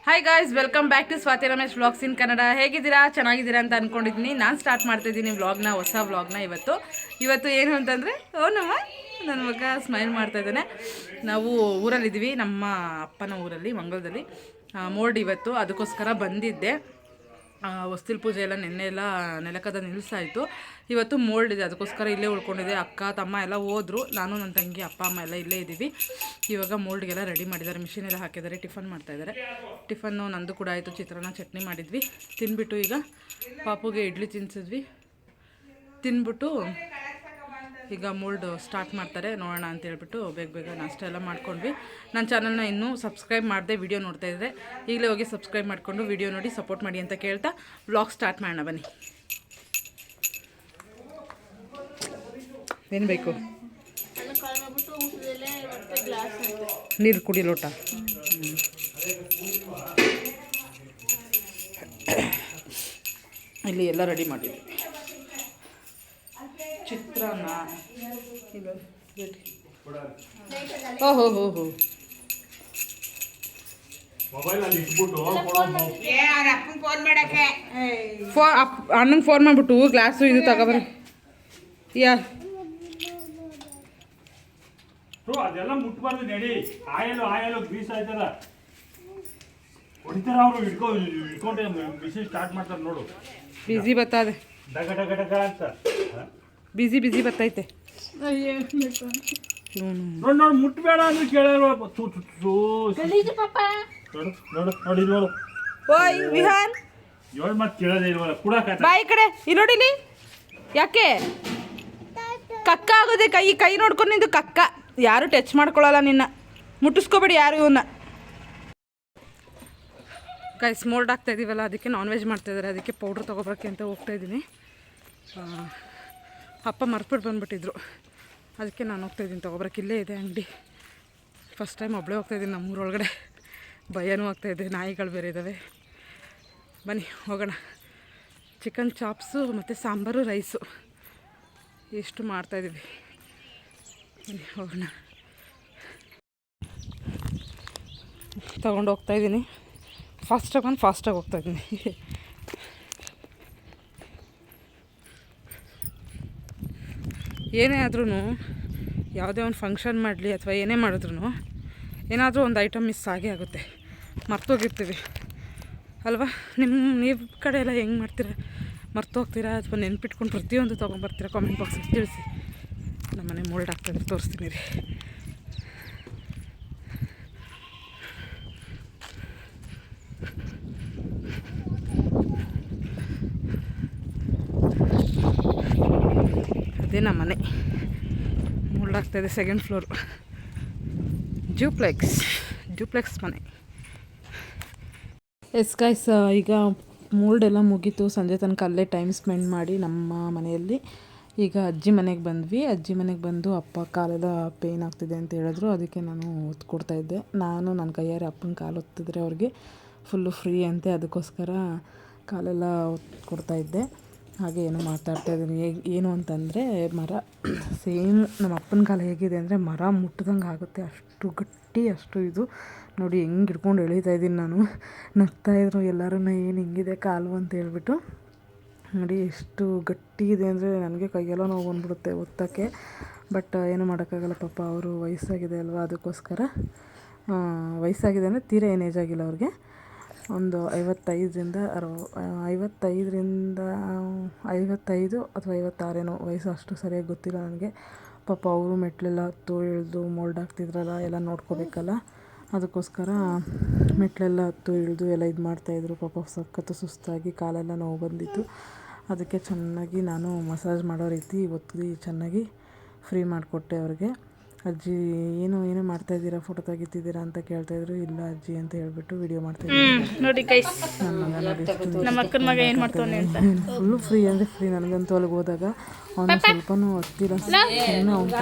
Hi guys, welcome back to Swathi Ramesh vlogs in Kannada. ಹೇಗಿದ್ದೀರಾ? ಚೆನ್ನಾಗಿದ್ದೀರಾ ಅಂತ ಅಂದ್ಕೊಂಡಿದ್ದೀನಿ. ನಾನು ಸ್ಟಾರ್ಟ್ ಮಾಡ್ತಾಯಿದ್ದೀನಿ ವ್ಲಾಗ್ನ, ಹೊಸ ವ್ಲಾಗ್ನ. ಇವತ್ತು ಏನು ಅಂತಂದರೆ, ನನ್ನ ಮಗ ಸ್ಮೈಲ್ ಮಾಡ್ತಾಯಿದ್ದಾನೆ. ನಾವು ಊರಲ್ಲಿದ್ದೀವಿ, ನಮ್ಮ ಅಪ್ಪನ ಊರಲ್ಲಿ, ಮಂಗಳದಲ್ಲಿ ಮೋಲ್ಡ್ ಇವತ್ತು. ಅದಕ್ಕೋಸ್ಕರ ಬಂದಿದ್ದೆ. ಹೊಸ್ತಿಲ್ ಪೂಜೆ ಎಲ್ಲ ನೆನ್ನೆ ಎಲ್ಲ ನೆಲಕದ ನಿಲ್ಲಿಸಾಯಿತು. ಇವತ್ತು ಮೋಲ್ಡ್ ಇದೆ, ಅದಕ್ಕೋಸ್ಕರ ಇಲ್ಲೇ ಉಳ್ಕೊಂಡಿದೆ. ಅಕ್ಕ ತಮ್ಮ ಎಲ್ಲ ಹೋದ್ರು, ನಾನು ನನ್ನ ತಂಗಿ ಅಪ್ಪ ಅಮ್ಮ ಎಲ್ಲ ಇಲ್ಲೇ ಇದ್ದೀವಿ. ಇವಾಗ ಮೋಲ್ಡ್ಗೆಲ್ಲ ರೆಡಿ ಮಾಡಿದ್ದಾರೆ, ಮಿಷಿನೆಲ್ಲ ಹಾಕಿದ್ದಾರೆ, ಟಿಫನ್ ಮಾಡ್ತಾಯಿದ್ದಾರೆ. ಟಿಫನ್ನು ನಂದು ಕೂಡ ಆಯಿತು, ಚಿತ್ರಾನ್ನ ಚಟ್ನಿ ಮಾಡಿದ್ವಿ. ತಿಂದ್ಬಿಟ್ಟು ಈಗ ಪಾಪುಗೆ ಇಡ್ಲಿ ತಿನ್ನಿಸಿದ್ವಿ. ತಿಂದ್ಬಿಟ್ಟು ಈಗ ಮೋಲ್ಡ್ ಸ್ಟಾರ್ಟ್ ಮಾಡ್ತಾರೆ, ನೋಡೋಣ ಅಂತ ಹೇಳ್ಬಿಟ್ಟು ಬೇಗ ನಾಷ್ಟ ಎಲ್ಲ ಮಾಡ್ಕೊಂಡ್ವಿ. ನನ್ನ ಚಾನಲ್ನ ಇನ್ನೂ ಸಬ್ಸ್ಕ್ರೈಬ್ ಮಾಡದೆ ವಿಡಿಯೋ ನೋಡ್ತಾ ಇದ್ದರೆ ಈಗಲೇ ಹೋಗಿ ಸಬ್ಸ್ಕ್ರೈಬ್ ಮಾಡಿಕೊಂಡು ವಿಡಿಯೋ ನೋಡಿ ಸಪೋರ್ಟ್ ಮಾಡಿ ಅಂತ ಕೇಳ್ತಾ ವ್ಲಾಗ್ ಸ್ಟಾರ್ಟ್ ಮಾಡೋಣ ಬನ್ನಿ. ಏನು ಬೇಕು? ನೀರು ಕುಡಿ ಲೋಟ. ಇಲ್ಲಿ ಎಲ್ಲ ರೆಡಿ ಮಾಡಿದ್ವಿ. ಚಿತ್ರಾನ್ನ, ಓಹೋ ಅಣ್ಣಂಗೆ ಫೋನ್ ಮಾಡಿಬಿಟ್ಟು ಗ್ಲಾಸು ಇದು ತಗೋಬರ್ರಿ. ಅದೆಲ್ಲ ಮುಟ್ಬಾರ್ದು ನಡಿ. ಆಯಲು ಗ್ರೀಸ್ ಆಯ್ತದ ಹೊಡಿತಾರ ಅವರು. ಇಟ್ಕೊಂಡೆ ಬಿಸಿ ಸ್ಟಾರ್ಟ್ ಮಾಡ್ತಾರೆ ನೋಡು. ಬಿಸಿ ಬರ್ತದೆ, ಡಗ ಡಗ ಡಗ ಅಂತ ಬಿಸಿ ಬರ್ತೈತೆ. ನೋಡು ಮುಟ್ಬೇಡ ಅಂದ್ರೆ ಕೇಳಲ್ವ. ನೋಡು ಓಯ್ ವಿಹಾನ್, ಏಳು ಮತ್ತೆ ಕೇಳೋದೇ ಇಲ್ವಲ್ಲ ಕೂಡ. ಬಾ ಈ ಕಡೆ, ಇಲ್ಲಿ ನೋಡಿಲಿ. ಯಾಕೆ ಕಕ್ಕ ಆಗೋದೆ? ಕೈ ನೋಡ್ಕೊಂಡು ನಿಂದು ಕಕ್ಕ. ಯಾರು ಟಚ್ ಮಾಡ್ಕೊಳ್ಳಲ್ಲ ನಿನ್ನ, ಮುಟ್ಟಿಸ್ಕೋಬೇಡಿ ಯಾರು ಇವನ್ನ. ಗೈಸ್, ಮೋಲ್ಡ್ ಆಗ್ತಾ ಇದೀವಲ್ಲ, ಅದಕ್ಕೆ ನಾನ್ ವೆಜ್ ಮಾಡ್ತಾಯಿದ್ದಾರೆ. ಅದಕ್ಕೆ ಪೌಡ್ರ್ ತೊಗೊಬರೋಕ್ಕೆ ಅಂತ ಹೋಗ್ತಾಯಿದ್ದೀನಿ. ಅಪ್ಪ ಮರ್ಬಿಟ್ಟು ಬಂದುಬಿಟ್ಟಿದ್ರು, ಅದಕ್ಕೆ ನಾನು ಹೋಗ್ತಾಯಿದ್ದೀನಿ ತೊಗೊಬರೋಕ್ಕೆ. ಇಲ್ಲೇ ಇದೆ ಅಂಗಡಿ. ಫಸ್ಟ್ ಟೈಮ್ ಒಬ್ಬಳೇ ಹೋಗ್ತಾಯಿದ್ದೀನಿ ನಮ್ಮೂರೊಳಗಡೆ. ಭಯನೂ ಆಗ್ತಾಯಿದೆ, ನಾಯಿಗಳು ಬೇರೆ ಇದ್ದಾವೆ. ಬನ್ನಿ ಹೋಗೋಣ. ಚಿಕನ್ ಚಾಪ್ಸು ಮತ್ತು ಸಾಂಬಾರು, ರೈಸು ಇಷ್ಟು ಮಾಡ್ತಾಯಿದ್ದೀವಿ. ಬನ್ನಿ ಹೋಗೋಣ. ತೊಗೊಂಡು ಹೋಗ್ತಾಯಿದ್ದೀನಿ. ಫಾಸ್ಟಾಗಿ ಹೋಗ್ತಾಯಿದ್ದೀನಿ. ಏನೇ ಆದ್ರೂ, ಯಾವುದೇ ಒಂದು ಫಂಕ್ಷನ್ ಮಾಡಲಿ ಅಥವಾ ಏನೇ ಮಾಡಿದ್ರು ಏನಾದರೂ ಒಂದು ಐಟಮ್ ಮಿಸ್ ಆಗೇ ಆಗುತ್ತೆ, ಮರ್ತೋಗಿರ್ತೀವಿ ಅಲ್ವಾ? ನೀವು ಕಡೆ ಎಲ್ಲ ಹೆಂಗೆ ಮಾಡ್ತೀರಾ? ಮರ್ತೋಗ್ತೀರಾ ಅಥವಾ ನೆನ್ಪಿಟ್ಕೊಂಡು ಪ್ರತಿಯೊಂದು ತೊಗೊಂಬರ್ತೀರಾ? ಕಾಮೆಂಟ್ ಬಾಕ್ಸಲ್ಲಿ ತಿಳಿಸಿ. ನಮ್ಮನೆ ಮೋಲ್ಡ್ ಆಗ್ತಾಯಿದ್ರೆ ತೋರಿಸ್ತೀನಿ ರೀ. ಅದೇ ನಮ್ಮ ಮನೆ ಮೋಲ್ಡ್ ಆಗ್ತಾಯಿದೆ. ಸೆಕೆಂಡ್ ಫ್ಲೋರು, ಡ್ಯೂಪ್ಲೆಕ್ಸ್ ಮನೆ. ಎಸ್ ಗೈಸ್, ಈಗ ಮೋಲ್ಡ್ ಎಲ್ಲ ಮುಗೀತು. ಸಂಜೆ ತನಕ ಅಲ್ಲೇ ಟೈಮ್ ಸ್ಪೆಂಡ್ ಮಾಡಿ ನಮ್ಮ ಮನೆಯಲ್ಲಿ ಈಗ ಅಜ್ಜಿ ಮನೆಗೆ ಬಂದ್ವಿ. ಅಜ್ಜಿ ಮನೆಗೆ ಬಂದು ಅಪ್ಪ ಕಾಲೆಲ್ಲ ಪೇಯ್ನ್ ಆಗ್ತಿದೆ ಅಂತ ಹೇಳಿದ್ರು. ಅದಕ್ಕೆ ನಾನು ಒತ್ತು ಕೊಡ್ತಾಯಿದ್ದೆ. ನಾನು ನನ್ನ ಕೈಯಾರೆ ಅಪ್ಪನ ಕಾಲು ಒತ್ತಿದ್ರೆ ಅವ್ರಿಗೆ ಫುಲ್ಲು ಫ್ರೀ ಅಂತೆ, ಅದಕ್ಕೋಸ್ಕರ ಕಾಲೆಲ್ಲ ಒತ್ತು ಕೊಡ್ತಾಯಿದ್ದೆ. ಹಾಗೆ ಏನೋ ಮಾತಾಡ್ತಾಯಿದ್ದೀನಿ. ಏನು ಅಂತಂದರೆ, ಮರ ಸೇಮ್ ನಮ್ಮ ಅಪ್ಪನ ಕಾಲು ಹೇಗಿದೆ ಅಂದರೆ ಮರ ಮುಟ್ಟಿದಂಗೆ ಆಗುತ್ತೆ, ಅಷ್ಟು ಗಟ್ಟಿ, ಅಷ್ಟು ಇದು. ನೋಡಿ ಹೆಂಗೆ ಹಿಡ್ಕೊಂಡು ಎಳೀತಾಯಿದ್ದೀನಿ ನಾನು. ನಗ್ತಾಯಿದ್ರು ಎಲ್ಲರೂ, ಏನು ಹಿಂಗಿದೆ ಕಾಲು ಅಂತ ಹೇಳ್ಬಿಟ್ಟು. ನೋಡಿ ಎಷ್ಟು ಗಟ್ಟಿ ಇದೆ ಅಂದರೆ ನನಗೆ ಕೈಯೆಲ್ಲ ನೋವು ಬಂದ್ಬಿಡುತ್ತೆ ಒತ್ತಕ್ಕೆ. ಬಟ್ ಏನು ಮಾಡೋಕ್ಕಾಗಲ್ಲ ಪಾಪ, ಅವರು ವಯಸ್ಸಾಗಿದೆ ಅಲ್ವಾ, ಅದಕ್ಕೋಸ್ಕರ. ವಯಸ್ಸಾಗಿದೆ ಅಂದರೆ ತೀರಾ ಏನು ಏಜ್ ಆಗಿಲ್ಲ ಅವ್ರಿಗೆ. ಒಂದು 55 ಅಥವಾ 56 ವಯಸ್ಸು, ಅಷ್ಟು ಸರಿಯಾಗಿ ಗೊತ್ತಿಲ್ಲ ನನಗೆ. ಪಾಪ ಅವರು ಮೆಟ್ಲೆಲ್ಲ ಹತ್ತು ಇಳಿದು ಮೋಲ್ಡ್ ಆಗ್ತಿದ್ರಲ್ಲ, ಎಲ್ಲ ನೋಡ್ಕೋಬೇಕಲ್ಲ, ಅದಕ್ಕೋಸ್ಕರ ಮೆಟ್ಲೆಲ್ಲ ಹತ್ತು ಇಳಿದು ಎಲ್ಲ ಇದು ಮಾಡ್ತಾಯಿದ್ರು. ಪಾಪ ಸಖತ್ತು ಸುಸ್ತಾಗಿ ಕಾಲೆಲ್ಲ ನೋವು ಬಂದಿತ್ತು. ಅದಕ್ಕೆ ಚೆನ್ನಾಗಿ ನಾನು ಮಸಾಜ್ ಮಾಡೋ ರೀತಿ ಒತ್ತಿ ಚೆನ್ನಾಗಿ ಫ್ರೀ ಮಾಡಿಕೊಟ್ಟೆ ಅವ್ರಿಗೆ. ಅಜ್ಜಿ ಏನೋ ಮಾಡ್ತಾಯಿದ್ದೀರಾ, ಫೋಟೋ ತೆಗಿತಿದ್ದೀರಾ ಅಂತ ಕೇಳ್ತಾಯಿದ್ರು. ಇಲ್ಲ ಅಜ್ಜಿ ಅಂತ ಹೇಳ್ಬಿಟ್ಟು ವಿಡಿಯೋ ಮಾಡ್ತಾಯಿದ್ದೀನಿ. ನೋಡಿ ಗೈಸ್, ನಮ್ಮ ಅಕ್ಕನ ಮಗ ಏನು ಮಾಡ್ತಾನೆ ಅಂತ. ಫುಲ್ಲು ಫ್ರೀ ಅಂದರೆ ಫ್ರೀ. ನನಗಂತೂ ಅಲ್ಲಿಗೆ ಹೋದಾಗ ಅವನು ಸ್ವಲ್ಪನೂ ಹತ್ತಿರ ಸುಮ್ಮನೆ ಅವ್ನು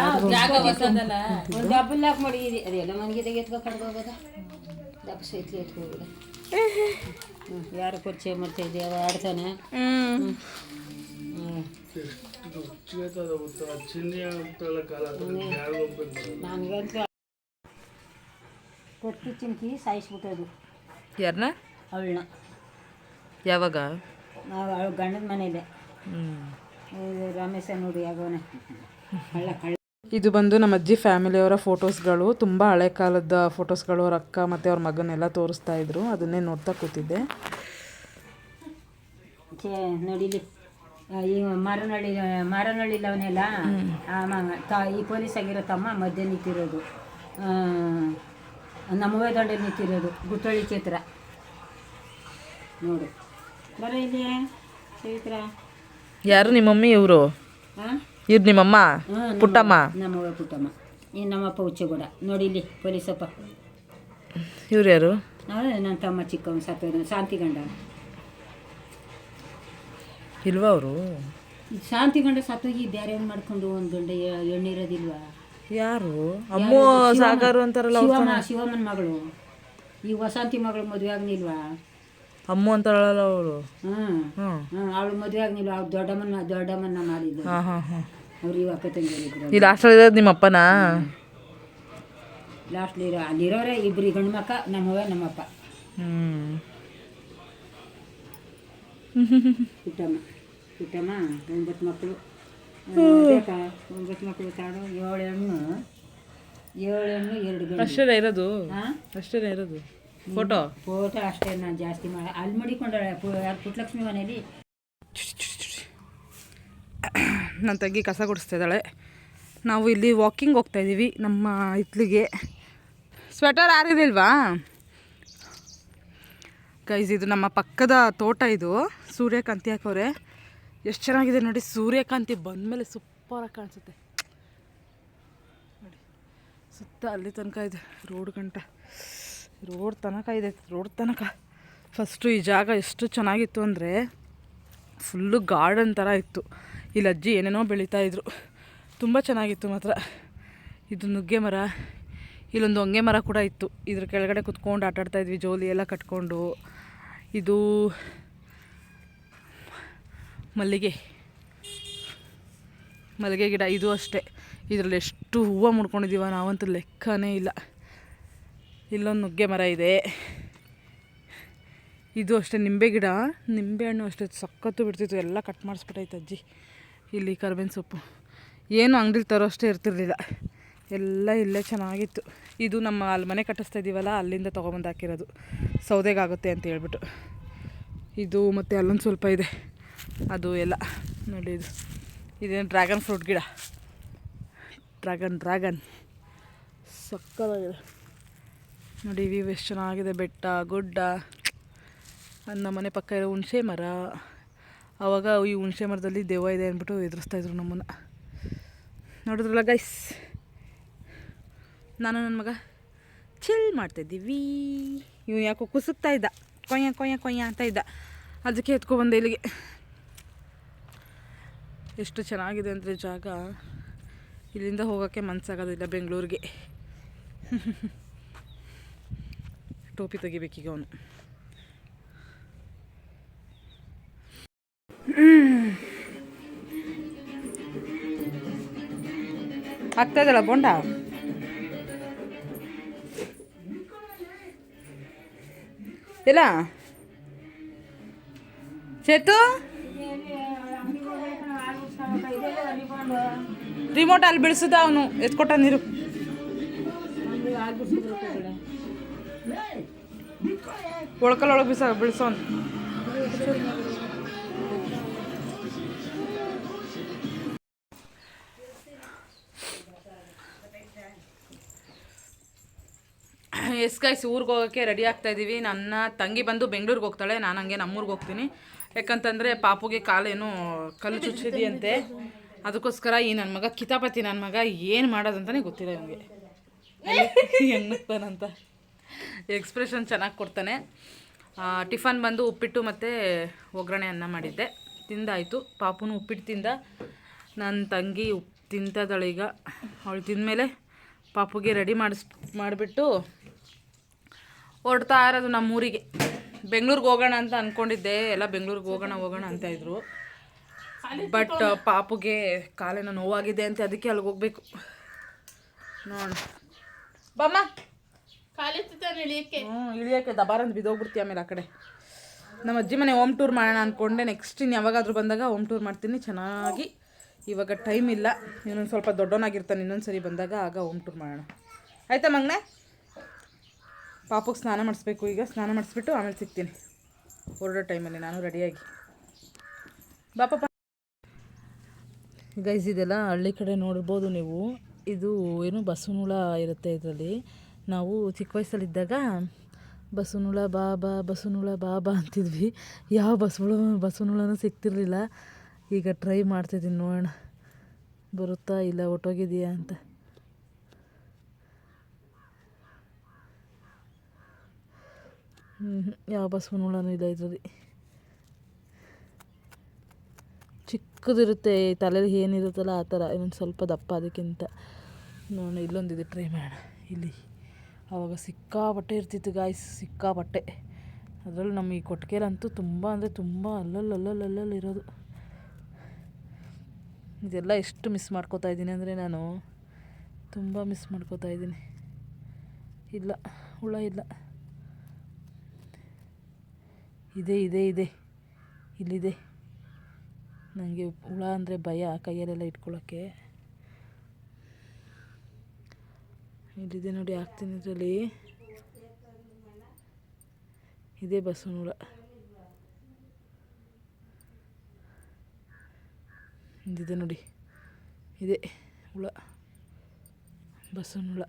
ಯಾರು ಪರಿಚಯ ಮಾಡ್ತಾಯಿದ್ದೆ ಅವ ಆಡ್ತಾನೆ. ನನಗಂತೂ ಕೊಟ್ಟು ಚಿಮ್ಕಿ ಸಾಯಿಸ್ಬಿಟ್ಟೋದು. ಯಾರನ್ನ? ಅವಳನ್ನ. ಯಾವಾಗ? ನಾವು ಅವಳು ಗಂಡನ ಮನೇಲೆ. ಹ್ಞೂ. ಇದು ರಮೇಶ ನೋಡಿ ಆಗೋನೆ ಕಳ್ಳ. ಇದು ಬಂದು ನಮ್ಮ ಅಜ್ಜಿ ಫ್ಯಾಮಿಲಿಯವರ ಫೋಟೋಸ್ಗಳು, ತುಂಬ ಹಳೆ ಕಾಲದ ಫೋಟೋಸ್ಗಳು. ಅವ್ರ ಅಕ್ಕ ಮತ್ತು ಅವ್ರ ಮಗನೆಲ್ಲ ತೋರಿಸ್ತಾ ಇದ್ರು, ಅದನ್ನೇ ನೋಡ್ತಾ ಕೂತಿದ್ದೆ. ನೋಡಿಲಿ ಈ ಮಾರನಹಳ್ಳಿ ಅವನೆಲ್ಲ ಈ ಪೊಲೀಸ್ ಆಗಿರೋ ತಮ್ಮ ಮಧ್ಯೆ ನಿಂತಿರೋದು, ನಮ್ಮವೇ ದಂಡೆ ನಿಂತಿರೋದು ಗುತ್ತಳ್ಳಿ ಚೈತ್ರ ನೋಡು. ಬರ ಇಲ್ಲಿ ಚೈತ್ರ. ಯಾರು ನಿಮ್ಮ ಮಮ್ಮಿ? ಇವರು ಇವ್ರು ನಿಮ್ಮಮ್ಮ ಪುಟ್ಟಮ್ಮ? ನಮ್ಮವ್ವ ಪುಟ್ಟಮ್ಮ. ಈ ನಮ್ಮಪ್ಪ ಹುಚ್ಚೆಗೂಡ ನೋಡಿಲ್ಲಿ ಪೊಲೀಸಪ್ಪ. ಇವ್ರು ಯಾರು? ನನ್ನ ತಮ್ಮ ಚಿಕ್ಕವನು ಸತ್ತೋದ ಶಾಂತಿ ಗಂಡ. ಇಲ್ವಾ ಅವರು? ಶಾಂತಿ ಗಂಡ ಸತ್ತೋಗಿ ಬೇರೆ ಮಾಡ್ಕೊಂಡು ಒಂದು ಗಂಡ ಎಣ್ಣಿರೋದಿಲ್ವಾ? ಯಾರು? ಅಮ್ಮು ಸಾಗರು ಅಂತಾರಲ್ಲ. ಶಿವಮ್ಮನ ಮಗಳು. ಈ ವಸಂತಿ ಮಗಳು ಮದುವೆ ಆಗ್ನಿಲ್ವಾ? ಅಮ್ಮು ಅಂತಾರಲ್ಲ ಅವಳು. ಅವಳು ಮದುವೆ ಆಗ್ನಿಲ್ವಾ? ಅವ್ರು ದೊಡ್ಡಮ್ಮನ ಮಾಡಿದ್ದು. ಅವ್ರು ಇವಾಗ ಅಕ್ಕ ತಂಗಿದ್ರು. ಈ ಲಾಸ್ಟ್ ಇರೋದು ನಿಮ್ಮ ಅಪ್ಪನಾ? ಲಾಸ್ಟ್ ಅಲ್ಲಿರೋರೆ ಇಬ್ರು ಗಂಡು ಮಕ್ಕ, ನಮ್ಮವ್ವ ನಮ್ಮಪ್ಪ. ಪುಟ್ಟಮ್ಮ 9 ಮಕ್ಕಳು. 9 ಮಕ್ಕಳು ತಾಡು. 7 ಹೆಣ್ಣು 2 ಗಂಡು. ಅಷ್ಟೇ ಇರೋದು? ಅಷ್ಟೇ ಇರೋದು ಫೋಟೋ ಅಷ್ಟೇ. ನಾನು ಜಾಸ್ತಿ ಮಾಡಿ ಅಲ್ಲಿ ಮಡಿಕೊಂಡಾಳೆ ಯಾರು ಪುಟ್ಟಲಕ್ಷ್ಮಿ ಮನೇಲಿ. ನನ್ನ ತಂಗಿ ಕಸ ಗುಡಿಸ್ತಾ ಇದ್ದಾಳೆ. ನಾವು ಇಲ್ಲಿ ವಾಕಿಂಗ್ ಹೋಗ್ತಾ ಇದ್ದೀವಿ ನಮ್ಮ ಹಿತ್ಲಿಗೆ. Sweater ಆರಿದಿಲ್ವಾ guys? ಇದು ನಮ್ಮ ಪಕ್ಕದ ತೋಟ. ಇದು ಸೂರ್ಯಕಾಂತಿ ಹಾಕವ್ರೆ. ಎಷ್ಟು ಚೆನ್ನಾಗಿದೆ ನೋಡಿ. ಸೂರ್ಯಕಾಂತಿ ಬಂದಮೇಲೆ ಸೂಪರಾಗಿ ಕಾಣಿಸುತ್ತೆ ನೋಡಿ. ಸುತ್ತ ಅಲ್ಲಿ ತನಕ ಇದೆ, ರೋಡ್ ತನಕ ಇದೆ. ರೋಡ್ ತನಕ ಫಸ್ಟು ಈ ಜಾಗ ಎಷ್ಟು ಚೆನ್ನಾಗಿತ್ತು ಅಂದರೆ ಫುಲ್ಲು ಗಾರ್ಡನ್ ಥರ ಇತ್ತು. ಇಲ್ಲಿ ಅಜ್ಜಿ ಏನೇನೋ ಬೆಳೀತಾಯಿದ್ರು, ತುಂಬ ಚೆನ್ನಾಗಿತ್ತು ಮಾತ್ರ. ಇದು ನುಗ್ಗೆ ಮರ, ಇಲ್ಲೊಂದು ಹೊಂಗೆ ಮರ ಕೂಡ ಇತ್ತು. ಇದ್ರ ಕೆಳಗಡೆ ಕುತ್ಕೊಂಡು ಆಟಾಡ್ತಾಯಿದ್ವಿ, ಜೋಲಿ ಎಲ್ಲ ಕಟ್ಕೊಂಡು. ಇದು ಮಲ್ಲಿಗೆ ಗಿಡ. ಇದು ಅಷ್ಟೇ, ಇದರಲ್ಲಿ ಎಷ್ಟು ಹೂವು ಮುಡ್ಕೊಂಡಿದ್ದೀವ ನಾವಂತೂ ಲೆಕ್ಕನೇ ಇಲ್ಲ. ಇಲ್ಲೊಂದು ನುಗ್ಗೆ ಮರ ಇದೆ. ಇದು ಅಷ್ಟೇ ನಿಂಬೆ ಗಿಡ. ನಿಂಬೆಹಣ್ಣು ಅಷ್ಟೇ ಸಖತ್ತು ಬಿಡ್ತಿತ್ತು. ಎಲ್ಲ ಕಟ್ ಮಾಡಿಸ್ಬಿಟ್ಟೈತೆ ಅಜ್ಜಿ. ಇಲ್ಲಿ ಕರ್ಬೇವಿನ ಸೊಪ್ಪು ಏನು ಅಂಗಡಿಲಿ ತರೋ ಅಷ್ಟೇ ಇರ್ತಿರ್ಲಿಲ್ಲ, ಎಲ್ಲ ಇಲ್ಲೇ ಚೆನ್ನಾಗಿತ್ತು. ಇದು ನಮ್ಮ ಅಲ್ಲಿ ಮನೆ ಕಟ್ಟಿಸ್ತಾ ಇದ್ದೀವಲ್ಲ, ಅಲ್ಲಿಂದ ತೊಗೊಬಂದು ಹಾಕಿರೋದು, ಸೌದೆಗಾಗುತ್ತೆ ಅಂತ ಹೇಳ್ಬಿಟ್ಟು. ಇದು ಮತ್ತು ಅಲ್ಲೊಂದು ಸ್ವಲ್ಪ ಇದೆ, ಅದು ಎಲ್ಲ ನೋಡಿ. ಇದೇನು ಡ್ರ್ಯಾಗನ್ ಫ್ರೂಟ್ ಗಿಡ. ಡ್ರ್ಯಾಗನ್ ಸಕ್ಕತ್ತಾಗಿದೆ ನೋಡಿ. ವ್ಯೂ ಎಷ್ಟು ಚೆನ್ನಾಗಿದೆ. ಬೆಟ್ಟ ಗುಡ್ಡ. ನಮ್ಮ ಮನೆ ಪಕ್ಕ ಇರೋ ಹುಣಸೆ ಮರ. ಆವಾಗ ಈ ಹುಣಸೆ ಮರದಲ್ಲಿ ದೆವ್ವ ಇದೆ ಅಂದ್ಬಿಟ್ಟು ಎದುರಿಸ್ತಾಯಿದ್ರು ನಮ್ಮನ್ನು. ನೋಡಿದ್ರಲ್ಲ ಗೈಸ್, ನಾನು ನನ್ನ ಮಗ ಚಿಲ್ ಮಾಡ್ತಾಯಿದ್ದೀವಿ. ಇವು ಯಾಕೋ ಕುಸುಕ್ತಾ ಇದ್ದ, ಕೊಯ್ಯ ಅಂತ ಇದ್ದ. ಅದಕ್ಕೆ ಎತ್ಕೊಬಂದೆ ಇಲ್ಲಿಗೆ. ಎಷ್ಟು ಚೆನ್ನಾಗಿದೆ ಅಂದರೆ ಜಾಗ. ಇಲ್ಲಿಂದ ಹೋಗೋಕ್ಕೆ ಮನಸ್ಸಾಗೋದಿಲ್ಲ ಬೆಂಗಳೂರಿಗೆ. ಟೋಪಿ ತೆಗಿಬೇಕೀಗ ಅವನು. ಆಗ್ತಾ ಇದಲ್ಲ ಬೋಂಡ? ಇಲ್ಲ ಚೇತು, ರಿಮೋಟ್ ಅಲ್ಲಿ ಬಿಡಿಸಿದ ಅವನು, ಎತ್ಕೊಟ್ಟ ನೀರು. ಒಳಗೆ ಬಿಡಿಸೋನು. ಎಸ್ ಗೈಸ್, ಊರಿಗೆ ಹೋಗೋಕ್ಕೆ ರೆಡಿ ಆಗ್ತಾಯಿದ್ದೀವಿ. ನನ್ನ ತಂಗಿ ಬಂದು ಬೆಂಗಳೂರಿಗೆ ಹೋಗ್ತಾಳೆ, ನಾನು ಹಂಗೆ ನಮ್ಮೂರಿಗೆ ಹೋಗ್ತೀನಿ. ಯಾಕಂತಂದರೆ ಪಾಪುಗೆ ಕಾಲೇನು ಕಲ್ಲು ಚುಚ್ಚಿದೆಯಂತೆ. ಅದಕ್ಕೋಸ್ಕರ ಈ ನನ್ನ ಮಗ ಕಿತಾಪತಿ ನನ್ನ ಮಗ ಏನು ಮಾಡೋದಂತಲೇ ಗೊತ್ತಿಲ್ಲ ಇವನಿಗೆ. ಹೆಂಗಂತ ಎಕ್ಸ್ಪ್ರೆಷನ್ ಚೆನ್ನಾಗಿ ಕೊಡ್ತಾನೆ. ಟಿಫನ್ ಬಂದು ಉಪ್ಪಿಟ್ಟು ಮತ್ತು ಒಗ್ಗರಣೆ ಅನ್ನ ಮಾಡಿದ್ದೆ, ತಿಂದಾಯಿತು. ಪಾಪುನು ಉಪ್ಪಿಟ್ಟು ತಿಂದ, ನನ್ನ ತಂಗಿ ತಿಂತದಳು ಈಗ. ಅವಳು ತಿಂದಮೇಲೆ ಪಾಪುಗೆ ರೆಡಿ ಮಾಡಿಬಿಟ್ಟು ಹೊರಡ್ತಾ ಇರೋದು ನಮ್ಮೂರಿಗೆ. ಬೆಂಗಳೂರಿಗೆ ಹೋಗೋಣ ಅಂತ ಅಂದ್ಕೊಂಡಿದ್ದೆ, ಎಲ್ಲ ಬೆಂಗಳೂರಿಗೆ ಹೋಗೋಣ ಅಂತಾಯಿದ್ರು. ಬಟ್ ಪಾಪುಗೆ ಕಾಲೇನೋ ನೋವಾಗಿದೆ ಅಂತ, ಅದಕ್ಕೆ ಅಲ್ಲಿಗೆ ಹೋಗ್ಬೇಕು. ನೋಡೋಣ. ಬಮ್ಮ ಇಳಿಯೋಕ್ಕೆ ದಬಾರಂದು ಬಿದ್ದೋಗ್ಬಿಡ್ತೀವಿ ಆಮೇಲೆ ಆ ಕಡೆ. ನಮ್ಮ ಅಜ್ಜಿ ಮನೆ ಹೋಮ್ ಟೂರ್ ಮಾಡೋಣ ಅಂದ್ಕೊಂಡೆ. ನೆಕ್ಸ್ಟ್ ಇನ್ನು ಯಾವಾಗಾದರೂ ಬಂದಾಗ ಹೋಮ್ ಟೂರ್ ಮಾಡ್ತೀನಿ ಚೆನ್ನಾಗಿ. ಇವಾಗ ಟೈಮ್ ಇಲ್ಲ, ಇನ್ನೊಂದು ಸ್ವಲ್ಪ ದೊಡ್ಡವನಾಗಿರ್ತಾನೆ, ಇನ್ನೊಂದು ಸರಿ ಬಂದಾಗ ಆಗ ಹೋಮ್ ಟೂರ್ ಮಾಡೋಣ. ಆಯಿತಾ ಮಗನೇ? ಪಾಪುಗೆ ಸ್ನಾನ ಮಾಡಿಸ್ಬೇಕು. ಈಗ ಸ್ನಾನ ಮಾಡಿಸ್ಬಿಟ್ಟು ಆಮೇಲೆ ಸಿಗ್ತೀನಿ ಹೊರಡೋ ಟೈಮಲ್ಲಿ ನಾನು ರೆಡಿಯಾಗಿ. ಪಾಪ ಗೈಸ್, ಇದೆಲ್ಲ ಹಳ್ಳಿ ಕಡೆ ನೋಡ್ಬೋದು ನೀವು. ಇದು ಏನು ಬಸವನುಳ ಇರುತ್ತೆ ಇದರಲ್ಲಿ. ನಾವು ಚಿಕ್ಕ ವಯಸ್ಸಲ್ಲಿದ್ದಾಗ ಬಸವನುಳ ಬಾಬಾ ಬಸವನುಳ ಬಾಬಾ ಅಂತಿದ್ವಿ. ಯಾವ ಬಸವನುಳನೂ ಸಿಗ್ತಿರ್ಲಿಲ್ಲ. ಈಗ ಟ್ರೈ ಮಾಡ್ತಿದ್ದೀನಿ, ನೋಡೋಣ ಬರುತ್ತಾ ಇಲ್ಲ ಹೊಟ್ಟೋಗಿದೆಯಾ ಅಂತ. ಯಾವ ಬಸವನುಳನೂ ಇಲ್ಲ ಇದರಲ್ಲಿ. ಚಿಕ್ಕದಿರುತ್ತೆ, ತಲೆಯಲ್ಲಿ ಏನಿರುತ್ತಲ್ಲ ಆ ಥರ, ಇನ್ನೊಂದು ಸ್ವಲ್ಪ ದಪ್ಪ ಅದಕ್ಕಿಂತ. ನೋಡೋಣ, ಇಲ್ಲೊಂದಿದೆ, ಟ್ರೈ ಮಾಡೋಣ. ಇಲ್ಲಿ ಆವಾಗ ಸಿಕ್ಕಾಪಟ್ಟೆ ಇರ್ತಿತ್ತು ಗಾಯ್ಸ್, ಸಿಕ್ಕಾಪಟ್ಟೆ. ಅದರಲ್ಲೂ ನಮ್ಮ ಈ ಕೊಟ್ಟಿಗೆಲಂತೂ ತುಂಬ ಅಂದರೆ ತುಂಬ ಅಲ್ಲಲ್ಲಿರೋದು. ಇದೆಲ್ಲ ಎಷ್ಟು ಮಿಸ್ ಮಾಡ್ಕೋತಾ ಇದ್ದೀನಿ ಅಂದರೆ ನಾನು ತುಂಬ ಮಿಸ್ ಮಾಡ್ಕೋತಾ ಇದ್ದೀನಿ. ಇಲ್ಲ, ಹುಳ ಇಲ್ಲ. ಇದೆ ಇಲ್ಲಿದೆ. ನನಗೆ ಹುಳ ಅಂದರೆ ಭಯ, ಕೈಯಲ್ಲೆಲ್ಲ ಇಟ್ಕೊಳ್ಳೋಕ್ಕೆ. ಇಲ್ಲಿದೆ ನೋಡಿ, ಹಾಕ್ತೀನಿ ಇದರಲ್ಲಿ. ಇದೇ ಬಸವನ ಹುಳ. ಇದಿದೆ ನೋಡಿ, ಇದೆ ಹುಳ, ಬಸವನ ಹುಳ.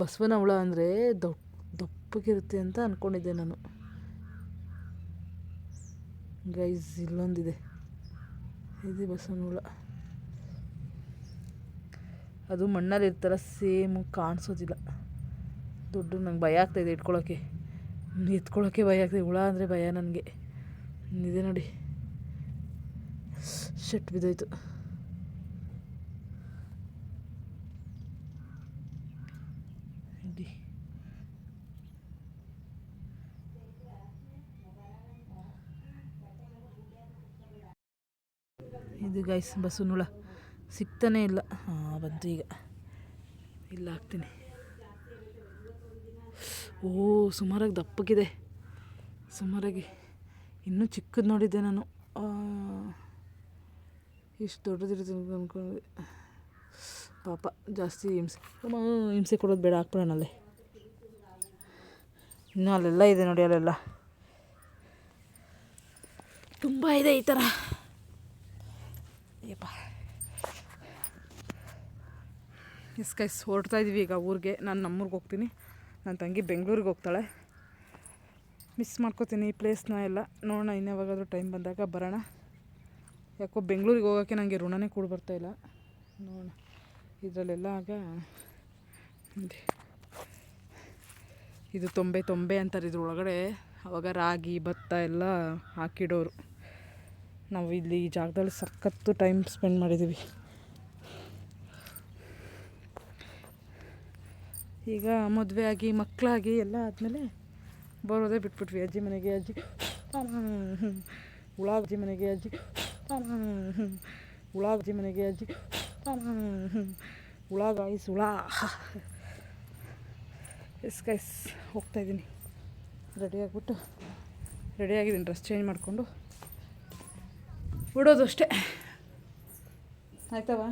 ಬಸವನ ಹುಳ ಅಂದರೆ ದಪ್ಪಗಿರುತ್ತೆ ಅಂತ ಅಂದ್ಕೊಂಡಿದ್ದೆ ನಾನು ಗೈಸ್. ಇಲ್ಲೊಂದಿದೆ, ಇದೆ ಬಸವನ ಹುಳ. ಅದು ಮಣ್ಣಲ್ಲಿ ಇರ್ತಾರ, ಸೇಮು ಕಾಣಿಸೋದಿಲ್ಲ. ದೊಡ್ಡ ನಂಗೆ ಭಯ ಆಗ್ತಾಯಿದೆ ಎತ್ಕೊಳ್ಳೋಕ್ಕೆ ಭಯ ಆಗ್ತಾಯಿದೆ. ಹುಳ ಅಂದರೆ ಭಯ ನನಗೆ. ಇದೆ ನೋಡಿ, ಶೆಟ್ ಬಿದ್ದೋಯ್ತು. ಇದು ಗೈಸ್ ಬಸವನ ಹುಳ ಸಿಗ್ತಾನೇ ಇಲ್ಲ. ಬಂತು ಈಗ. ಇಲ್ಲ ಹಾಕ್ತೀನಿ. ಸುಮಾರಾಗಿ ದಪ್ಪಗಿದೆ, ಸುಮಾರಾಗಿ. ಇನ್ನೂ ಚಿಕ್ಕದು ನೋಡಿದ್ದೆ ನಾನು, ಇಷ್ಟು ದೊಡ್ಡದಿರುತ್ತೆ ಅಂದ್ಕೊಂಡೆ. ಪಾಪ ಜಾಸ್ತಿ ಹಿಂಸೆ ಕೊಡೋದು ಬೇಡ, ಹಾಕ್ಬಿಡೋಣ ಅಲ್ಲೇ. ಇನ್ನೂ ಅಲ್ಲೆಲ್ಲ ಇದೆ ನೋಡಿ, ಅಲ್ಲೆಲ್ಲ ತುಂಬ ಇದೆ ಈ ಥರ. ಎಸ್ ಗೈಸ್, ಹೊರಡ್ತಾ ಇದ್ದೀವಿ ಈಗ ಊರಿಗೆ. ನಾನು ನಮ್ಮೂರಿಗೆ ಹೋಗ್ತೀನಿ, ನನ್ನ ತಂಗಿ ಬೆಂಗಳೂರಿಗೆ ಹೋಗ್ತಾಳೆ. ಮಿಸ್ ಮಾಡ್ಕೋತೀನಿ ಈ ಪ್ಲೇಸ್ನ ಎಲ್ಲ. ನೋಡೋಣ, ಇನ್ಯಾವಾಗಾದರೂ ಟೈಮ್ ಬಂದಾಗ ಬರೋಣ. ಯಾಕೋ ಬೆಂಗಳೂರಿಗೆ ಹೋಗೋಕ್ಕೆ ನನಗೆ ಋಣನೇ ಕೂಡ ಬರ್ತಾಯಿಲ್ಲ. ನೋಡೋಣ, ಇದರಲ್ಲೆಲ್ಲ ಆಗ ಇದು ತೊಂಬೆ ಅಂತಾರೆ ಇದ್ರೊಳಗಡೆ. ಆವಾಗ ರಾಗಿ ಭತ್ತ ಎಲ್ಲ ಹಾಕಿಡೋರು. ನಾವು ಇಲ್ಲಿ ಈ ಜಾಗದಲ್ಲಿ ಸಖತ್ತು ಟೈಮ್ ಸ್ಪೆಂಡ್ ಮಾಡಿದ್ದೀವಿ. ಈಗ ಮದುವೆ ಆಗಿ ಮಕ್ಕಳಾಗಿ ಎಲ್ಲ ಆದಮೇಲೆ ಬರೋದೇ ಬಿಟ್ಬಿಟ್ವಿ ಅಜ್ಜಿ ಮನೆಗೆ. ಅಜ್ಜಿ ಹುಳ, ಅಜ್ಜಿ ಮನೆಗೆ ಅಜ್ಜಿ ಹುಳ, ಅಜ್ಜಿ ಮನೆಗೆ ಅಜ್ಜಿ ಹುಳ ಗಾಯ್ಸ್, ಹುಳ. ಎಸ್ ಗೈಸ್, ಹೋಗ್ತಾಯಿದ್ದೀನಿ. ರೆಡಿಯಾಗಿದ್ದೀನಿ, ಡ್ರೆಸ್ ಚೇಂಜ್ ಮಾಡಿಕೊಂಡು ಬಿಡೋದು ಅಷ್ಟೇ. ಆಯ್ತವಾ?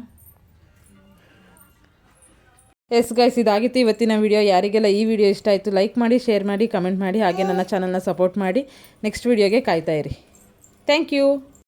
ಎಸ್ ಗೈಸ್, ಇದಾಗಿತ್ತು ಇವತ್ತಿನ ವಿಡಿಯೋ. ಯಾರಿಗೆಲ್ಲ ಈ ವಿಡಿಯೋ ಇಷ್ಟ ಆಯಿತು ಲೈಕ್ ಮಾಡಿ, ಶೇರ್ ಮಾಡಿ, ಕಮೆಂಟ್ ಮಾಡಿ. ಹಾಗೆ ನನ್ನ ಚಾನಲ್ನ ಸಪೋರ್ಟ್ ಮಾಡಿ. ನೆಕ್ಸ್ಟ್ ವಿಡಿಯೋಗೆ ಕಾಯ್ತಾ ಇರಿ. Thank you.